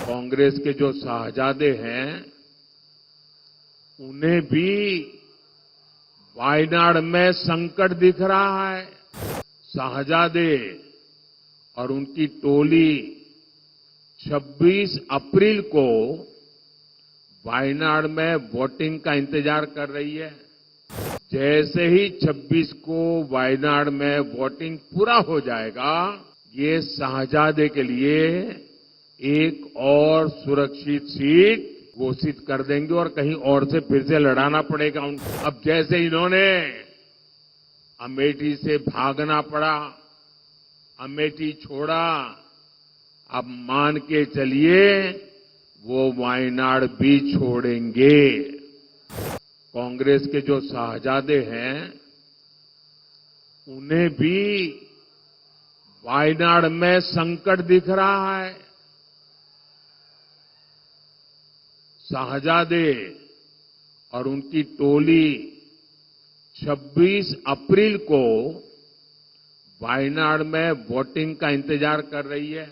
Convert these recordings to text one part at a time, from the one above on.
कांग्रेस के जो शाहजादे हैं उन्हें भी वायनाड में संकट दिख रहा है। शाहजादे और उनकी टोली 26 अप्रैल को वायनाड में वोटिंग का इंतजार कर रही है। जैसे ही 26 को वायनाड में वोटिंग पूरा हो जाएगा, ये शाहजादे के लिए एक और सुरक्षित सीट घोषित कर देंगे और कहीं और से फिर से लड़ाना पड़ेगा उनको। अब जैसे इन्होंने अमेठी से भागना पड़ा, अमेठी छोड़ा, अब मान के चलिए वो वायनाड भी छोड़ेंगे। कांग्रेस के जो शाहजादे हैं उन्हें भी वायनाड में संकट दिख रहा है। शाहजादे और उनकी टोली 26 अप्रैल को वायनाड में वोटिंग का इंतजार कर रही है।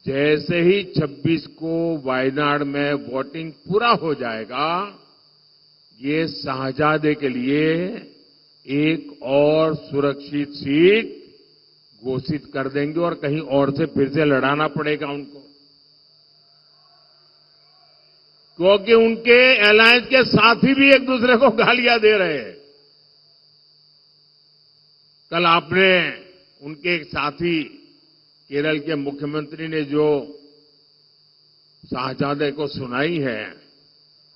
जैसे ही 26 को वायनाड में वोटिंग पूरा हो जाएगा, ये शाहजादे के लिए एक और सुरक्षित सीट घोषित कर देंगे और कहीं और से फिर से लड़ाना पड़ेगा उनको, क्योंकि उनके अलायंस के साथी भी एक दूसरे को गालियां दे रहे हैं। कल आपने उनके एक साथी केरल के मुख्यमंत्री ने जो शाहजादे को सुनाई है,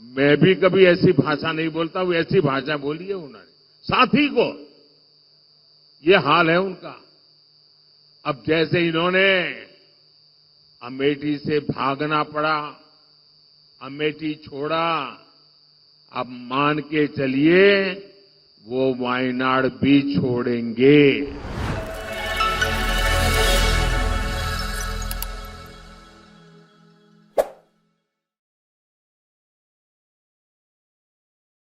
मैं भी कभी ऐसी भाषा नहीं बोलता, वो ऐसी भाषा बोली है उन्होंने साथी को। ये हाल है उनका। अब जैसे इन्होंने अमेठी से भागना पड़ा, अमेठी छोड़ा, अब मान के चलिए वो वायनाड भी छोड़ेंगे।